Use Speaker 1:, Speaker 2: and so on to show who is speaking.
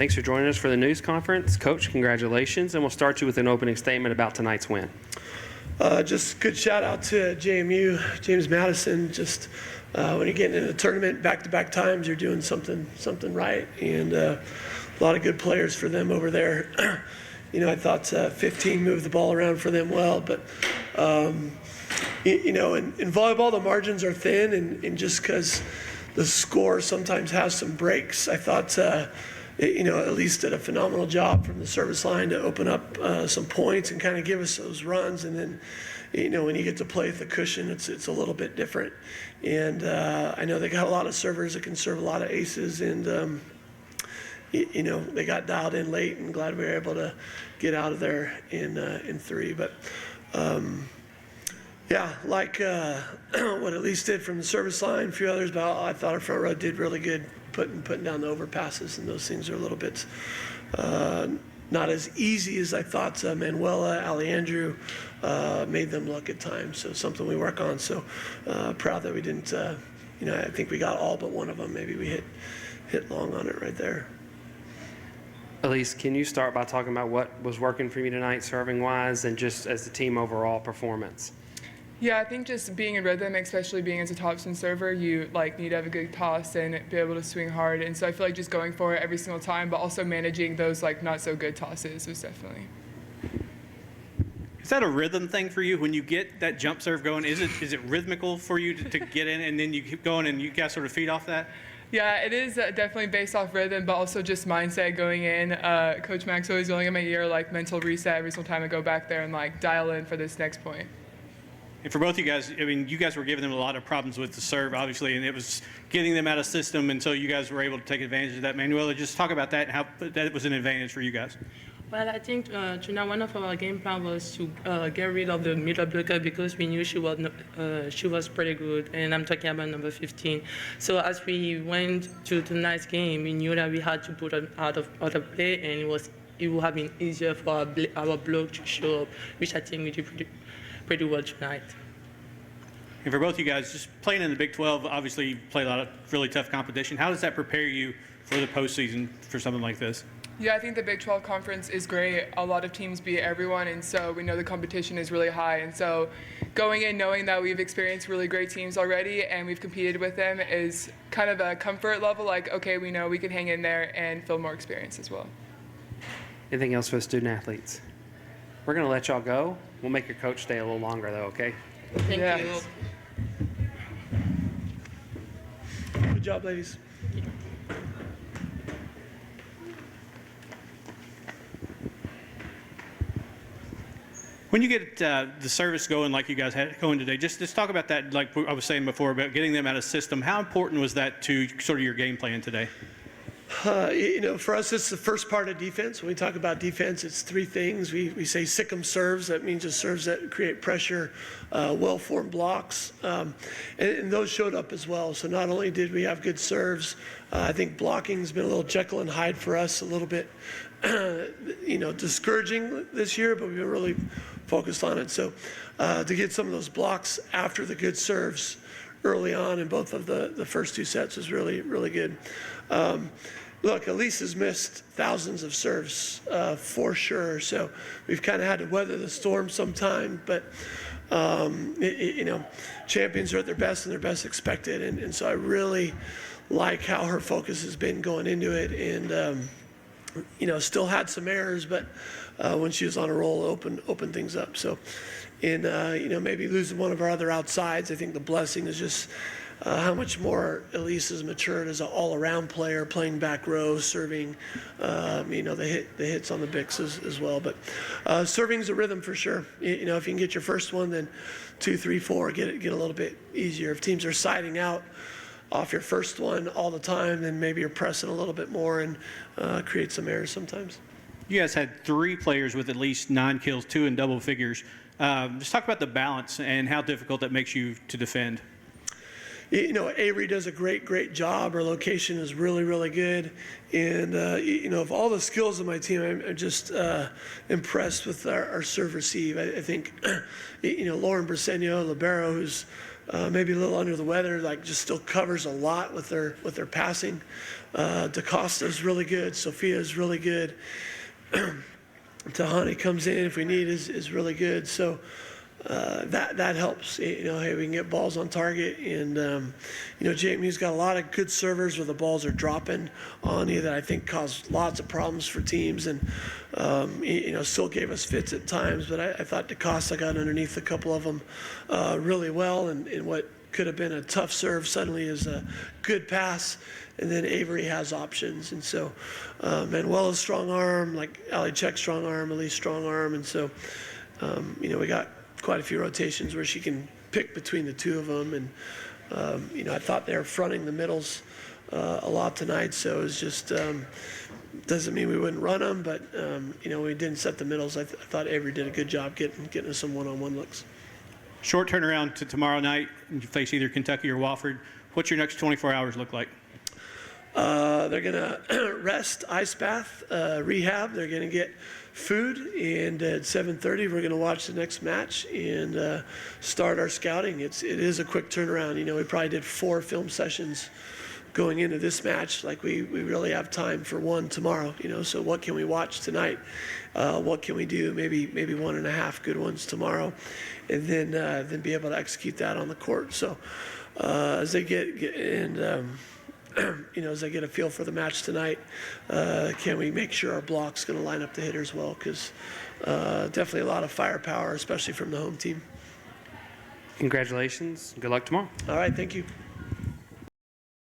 Speaker 1: Thanks for joining us for the news conference. Coach, congratulations, and we'll start you with an opening statement about tonight's win.
Speaker 2: Just good shout out to JMU, James Madison. Just when you're getting in a tournament back-to-back times, you're doing something right, and a lot of good players for them over there. I thought 15 moved the ball around for them well, but in volleyball the margins are thin, and just because the score sometimes has some breaks, I thought Elise did a phenomenal job from the service line to open up some points and kind of give us those runs. And then, when you get to play with the cushion, it's a little bit different. And I know they got a lot of servers that can serve a lot of aces, and they got dialed in late, and glad we were able to get out of there in three. But like what Elise did from the service line, a few others, but I thought our front row did really good putting down the overpasses, and those things are a little bit not as easy as I thought. Manuela, Ali Andrew made them look at times, so something we work on. So proud that we didn't, I think we got all but one of them. Maybe we hit long on it right there.
Speaker 1: Elise, can you start by talking about what was working for you tonight serving-wise and just as the team overall performance?
Speaker 3: Yeah, I think just being in rhythm, especially being as a topspin server, you need to have a good toss and be able to swing hard. And so I feel like just going for it every single time, but also managing those not so good tosses was definitely.
Speaker 4: Is that a rhythm thing for you when you get that jump serve going? Is it rhythmical for you to get in and then you keep going and you guys sort of feed off that?
Speaker 3: Yeah, it is definitely based off rhythm, but also just mindset going in. Coach Max always yelling in my ear, mental reset every single time I go back there and dial in for this next point.
Speaker 4: And for both you guys, you guys were giving them a lot of problems with the serve, obviously, and it was getting them out of system until you guys were able to take advantage of that. Manuela, just talk about that and how that was an advantage for you guys.
Speaker 5: Well, I think tonight one of our game plan was to get rid of the middle blocker because we knew she was pretty good, and I'm talking about number 15. So as we went to tonight's game, we knew that we had to put her out of play, and it would have been easier for our block to show up, which I think we did pretty well tonight.
Speaker 4: And for both you guys, just playing in the Big 12, obviously you play a lot of really tough competition. How does that prepare you for the postseason for something like this?
Speaker 3: Yeah, I think the Big 12 conference is great. A lot of teams beat everyone, and so we know the competition is really high. And so going in knowing that we've experienced really great teams already and we've competed with them is kind of a comfort level, okay, we know we can hang in there and feel more experience as well.
Speaker 1: Anything else for the student athletes? We're going to let y'all go. We'll make your coach stay a little longer, though, okay?
Speaker 5: Thank you.
Speaker 2: Good job, ladies.
Speaker 4: When you get the service going like you guys had going today, just talk about that, like I was saying before, about getting them out of system. How important was that to sort of your game plan today?
Speaker 2: For us, it's the first part of defense. When we talk about defense, it's three things. We say sick 'em serves. That means just serves that create pressure, well-formed blocks. And those showed up as well. So not only did we have good serves, I think blocking's been a little Jekyll and Hyde for us, a little bit, discouraging this year, but we've been really focused on it. So to get some of those blocks after the good serves early on in both of the first two sets was really, really good. Look, Elise has missed thousands of serves for sure, so we've kind of had to weather the storm sometime, but champions are at their best and their best expected, and so I really like how her focus has been going into it, and still had some errors, but when she was on a roll, opened things up. So, and maybe losing one of our other outsides, I think the blessing is just how much more Elise has matured as an all-around player, playing back row, serving, the hits on the Bix as well. But serving's a rhythm for sure. If you can get your first one, then 2, 3, 4, get a little bit easier. If teams are siding out off your first one all the time, then maybe you're pressing a little bit more and create some errors sometimes.
Speaker 4: You guys had 3 players with at least 9 kills, 2 in double figures. Just talk about the balance and how difficult that makes you to defend.
Speaker 2: Avery does a great job. Her location is really, really good. And, of all the skills of my team, I'm just impressed with our serve receive. I think, Lauren Briseño, libero, who's maybe a little under the weather, like just still covers a lot with their passing. DaCosta's really good. Sophia's really good. Tahani comes in if we need is really good. So that helps. You know, hey, we can get balls on target, and you know, JMU's got a lot of good servers where the balls are dropping on you that I think cause lots of problems for teams, and you know, still gave us fits at times. But I thought DaCosta got underneath a couple of them really well, and what could have been a tough serve suddenly is a good pass. And then Avery has options. And so Manuela's strong arm, like Ali Czech's strong arm, Elise strong arm. And so, you know, we got quite a few rotations where she can pick between the two of them. And, you know, I thought they were fronting the middles a lot tonight. So it was just, doesn't mean we wouldn't run them, but, you know, we didn't set the middles. I thought Avery did a good job getting us some one-on-one looks.
Speaker 4: Short turnaround to tomorrow night. You face either Kentucky or Wofford. What's your next 24 hours look like?
Speaker 2: They're going to rest, ice bath, rehab. They're going to get food, and at 7:30 we're going to watch the next match and start our scouting. It is a quick turnaround. You know, we probably did 4 film sessions going into this match. Like we really have time for one tomorrow. You know, so what can we watch tonight? What can we do? Maybe 1.5 good ones tomorrow, and then be able to execute that on the court. So as they get and you know, as I get a feel for the match tonight, can we make sure our block's going to line up the hitters well? Because definitely a lot of firepower, especially from the home team.
Speaker 1: Congratulations. Good luck tomorrow.
Speaker 2: All right, thank you.